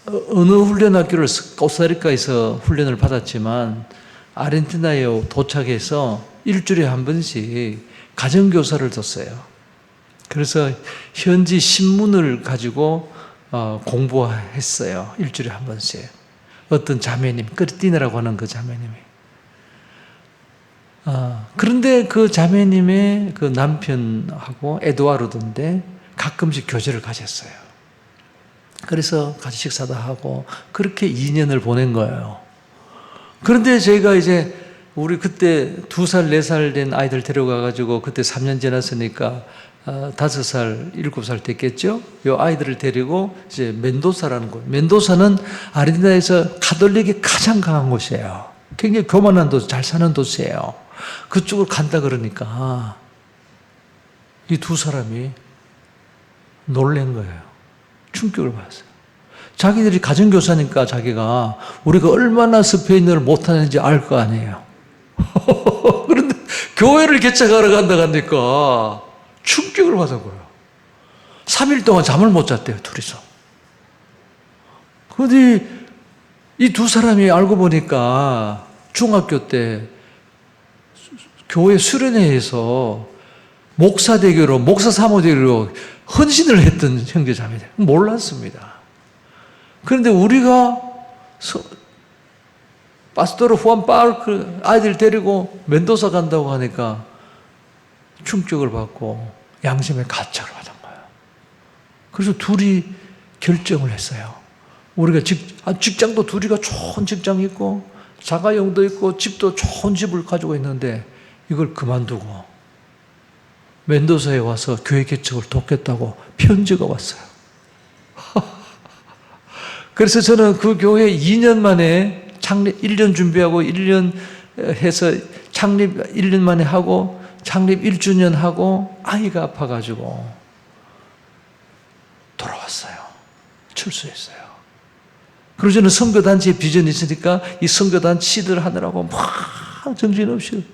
어느 훈련학교를 코스타리카에서 훈련을 받았지만 아르헨티나에 도착해서 일주일에 한 번씩 가정교사를 뒀어요. 그래서 현지 신문을 가지고 공부했어요. 일주일에 한 번씩. 어떤 자매님, 크리스티나라고 하는 그 자매님이. 그런데 그 자매님의 그 남편하고 에드와르도인데 가끔씩 교제를 가졌어요. 그래서 같이 식사도 하고 그렇게 2년을 보낸 거예요. 그런데 저희가 이제 우리 그때 2살, 4살 된 아이들 데려가가지고 그때 3년 지났으니까 5살, 7살 됐겠죠? 이 아이들을 데리고 이제 멘도사라는 곳. 멘도사는 아르헨티나에서 가톨릭이 가장 강한 곳이에요. 굉장히 교만한 도시, 잘 사는 도시예요. 그쪽을 간다 그러니까 이 2사람이 놀란 거예요. 충격을 받았어요. 자기들이 가정교사니까 자기가 우리가 얼마나 스페인어를 못하는지 알 거 아니에요. 그런데 교회를 개척하러 간다 하니까 충격을 받은 거예요. 3일 동안 잠을 못 잤대요, 둘이서. 그런데 이 2사람이 알고 보니까 중학교 때 교회 수련회에서 목사대교로, 목사 사모대교로 헌신을 했던 형제자매들. 몰랐습니다. 그런데 우리가 파스토르 후안 파르크 아이들 데리고 멘도사 간다고 하니까 충격을 받고 양심의 가책을 받은 거예요. 그래서 둘이 결정을 했어요. 우리가 직장도 둘이가 좋은 직장이 있고 자가용도 있고 집도 좋은 집을 가지고 있는데 이걸 그만두고 멘도사에 와서 교회 개척을 돕겠다고 편지가 왔어요. 그래서 저는 그 교회 2년 만에 창립 1년 준비하고 1년 해서 창립 1년 만에 하고 창립 1주년 하고 아이가 아파가지고 돌아왔어요. 출소했어요. 그리고 저는 선교단체에 비전이 있으니까 이 선교단체 시들 하느라고 막 정신없이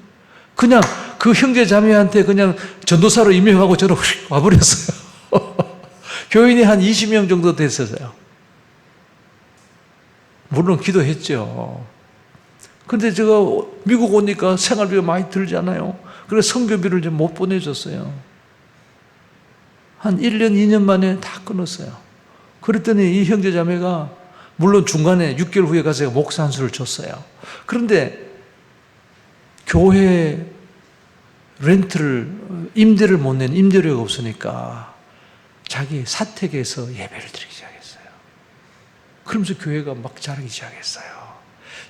그냥 그 형제 자매한테 그냥 전도사로 임명하고 저는 와버렸어요. 교인이 한 20명 정도 됐었어요. 물론 기도했죠. 근데 제가 미국 오니까 생활비가 많이 들잖아요. 그래서 선교비를 좀 못 보내줬어요. 한 1년, 2년 만에 다 끊었어요. 그랬더니 이 형제 자매가 물론 중간에 6개월 후에 가서 제가 목사 한 수를 줬어요. 그런데 교회 렌트를, 임대를 못 낸 임대료가 없으니까 자기 사택에서 예배를 드리기 시작했어요. 그러면서 교회가 막 자라기 시작했어요.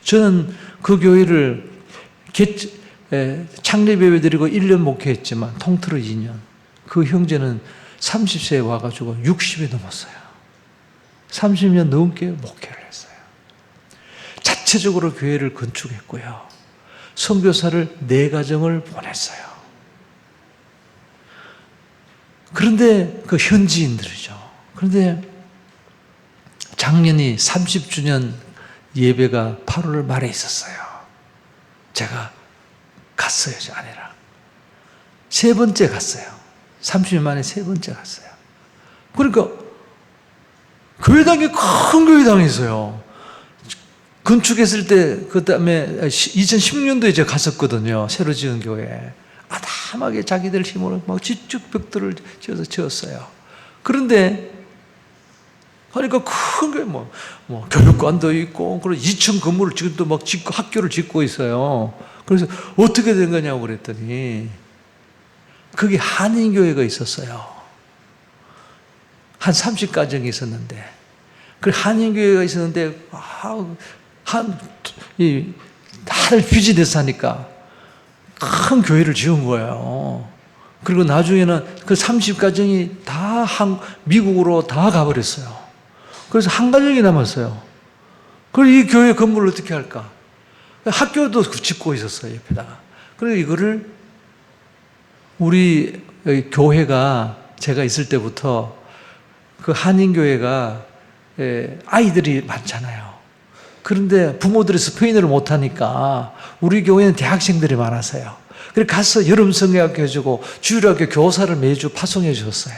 저는 그 교회를 창립 예배 드리고 1년 목회했지만 통틀어 2년. 그 형제는 30세에 와가지고 60이 넘었어요. 30년 넘게 목회를 했어요. 자체적으로 교회를 건축했고요. 선교사를 4가정을 보냈어요. 그런데 그 현지인들이죠. 그런데 작년이 30주년 예배가 8월 말에 있었어요. 제가 갔어요, 저 아내랑. 3번째 갔어요. 30년 만에 3번째 갔어요. 그러니까 교회당이 큰 교회당이 있어요. 건축했을 때, 그 다음에 2016년도에 제가 갔었거든요. 새로 지은 교회. 아담하게 자기들 힘으로 막 직접 벽돌을 지어서 지었어요. 그런데 하니까 큰 게 교육관도 있고, 그리고 2층 건물을 지금도 막 짓고 학교를 짓고 있어요. 그래서 어떻게 된 거냐고 그랬더니, 거기 한인교회가 있었어요. 한 30가정이 있었는데, 그 한인교회가 있었는데, 다들 비즈니스 하니까 큰 교회를 지은 거예요. 그리고 나중에는 그 30가정이 다 미국으로 다 가버렸어요. 그래서 한 가정이 남았어요. 그리고 이 교회 건물을 어떻게 할까? 학교도 짓고 있었어요, 옆에다가. 그리고 이거를 우리 교회가 제가 있을 때부터 그 한인교회가 아이들이 많잖아요. 그런데 부모들이 스페인어를 못하니까 우리 교회는 대학생들이 많았어요. 그래서 가서 여름 성경학교 해주고 주일학교 교사를 매주 파송해 주셨어요.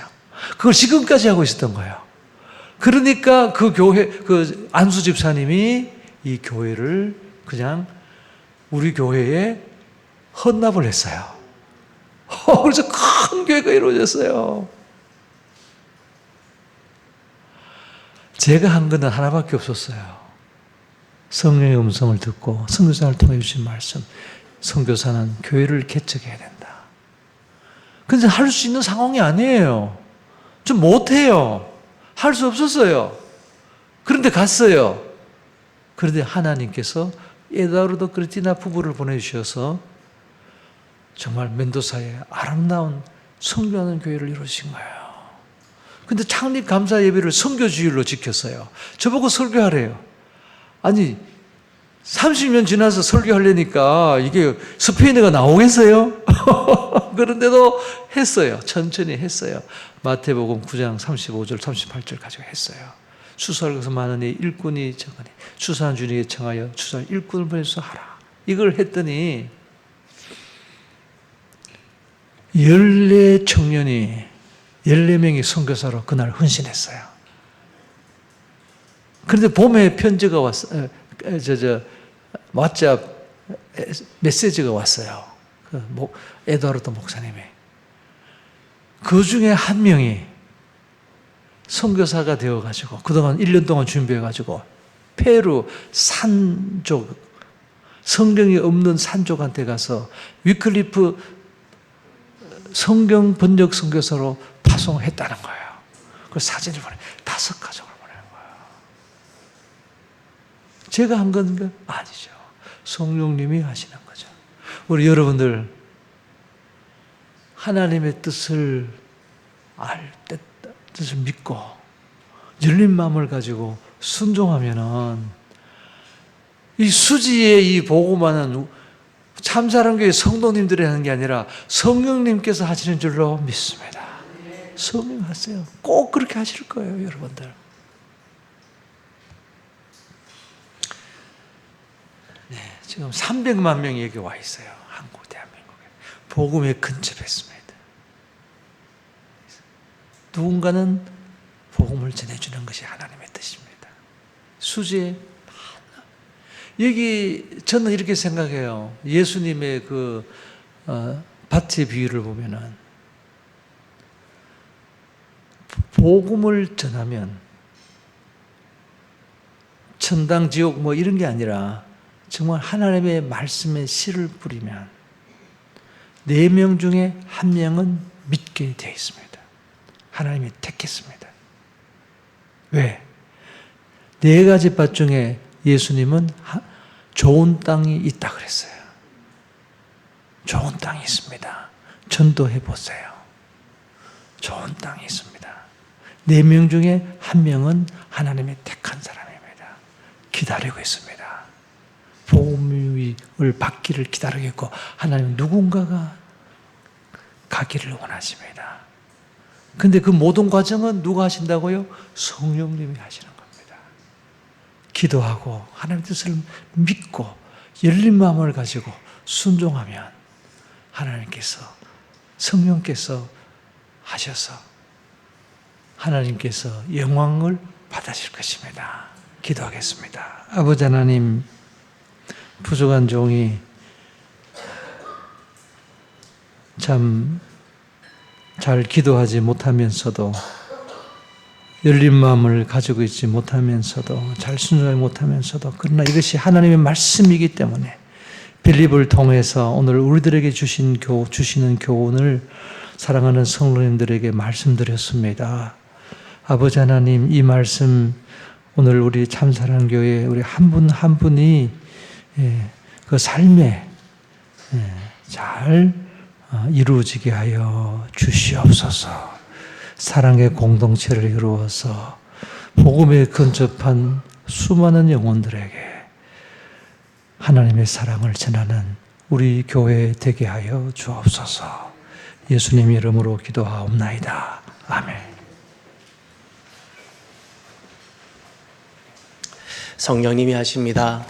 그걸 지금까지 하고 있었던 거예요. 그러니까 그 교회, 그 안수 집사님이 이 교회를 그냥 우리 교회에 헌납을 했어요. 그래서 큰 교회가 이루어졌어요. 제가 한 거는 하나밖에 없었어요. 성령의 음성을 듣고 선교사를 통해 주신 말씀. 선교사는 교회를 개척해야 된다. 근데 할 수 있는 상황이 아니에요. 좀 못해요. 할 수 없었어요. 그런데 갔어요. 그런데 하나님께서 에두아르도 크리스티나 부부를 보내주셔서 정말 멘도사에 아름다운 선교하는 교회를 이루신 거예요. 근데 창립 감사 예배를 선교주일로 지켰어요. 저보고 설교하래요. 아니 30년 지나서 설교하려니까 이게 스페인어가 나오겠어요? 그런데도 했어요. 천천히 했어요. 마태복음 9장 35절 38절 가지고 했어요. 추수할 것은 많으니 일꾼이 적으니 추수한 주님에게 청하여 추수할 일꾼을 보내서 하라. 이걸 했더니 14 청년이 14명이 선교사로 그날 헌신했어요. 그런데 봄에 편지가 왔어요. 왓츠앱 메시지가 왔어요. 에두아르도 목사님이. 그 중에 한 명이 선교사가 되어가지고 그동안 1년 동안 준비해가지고 페루 산족, 성경이 없는 산족한테 가서 위클리프 성경 번역 선교사로 파송했다는 거예요. 그 사진을 보내 5가족을 보내는 거예요. 제가 한 건가? 아니죠. 성령님이 하시는 거죠. 우리 여러분들 하나님의 뜻을 뜻을 믿고 열린 마음을 가지고 순종하면은 이 수지의 이 복음만은 참사랑교회 성도님들이 하는 게 아니라 성령님께서 하시는 줄로 믿습니다. 성령 하세요. 꼭 그렇게 하실 거예요, 여러분들. 네, 지금 300만 명이 여기 와 있어요. 한국, 대한민국에. 복음에 근접했습니다. 누군가는 복음을 전해주는 것이 하나님의 뜻입니다. 수지에 여기 저는 이렇게 생각해요. 예수님의 그 밭의 비유를 보면은 복음을 전하면 천당 지옥 뭐 이런 게 아니라 정말 하나님의 말씀에 씨를 뿌리면 4명 중에 1명은 믿게 되어 있습니다. 하나님이 택했습니다. 왜? 4가지 밭 중에 예수님은 좋은 땅이 있다 그랬어요. 좋은 땅이 있습니다. 전도해 보세요. 좋은 땅이 있습니다. 4명 중에 1명은 하나님의 택한 사람입니다. 기다리고 있습니다. 복음을 받기를 기다리고 있고 하나님 누군가가 가기를 원하십니다. 근데 그 모든 과정은 누가 하신다고요? 성령님이 하시는 겁니다. 기도하고 하나님의 뜻을 믿고 열린 마음을 가지고 순종하면 하나님께서 성령께서 하셔서 하나님께서 영광을 받으실 것입니다. 기도하겠습니다. 아버지 하나님, 부족한 종이 참 잘 기도하지 못하면서도 열린 마음을 가지고 있지 못하면서도 잘 순종하지 못하면서도 그러나 이것이 하나님의 말씀이기 때문에 빌립을 통해서 오늘 우리들에게 주시는 교훈을 사랑하는 성도님들에게 말씀드렸습니다. 아버지 하나님, 이 말씀 오늘 우리 참사랑교회 우리 한 분 한 분이 그 삶에 잘 이루어지게 하여 주시옵소서. 사랑의 공동체를 이루어서 복음에 근접한 수많은 영혼들에게 하나님의 사랑을 전하는 우리 교회 되게 하여 주옵소서. 예수님 이름으로 기도하옵나이다. 아멘. 성령님이 하십니다.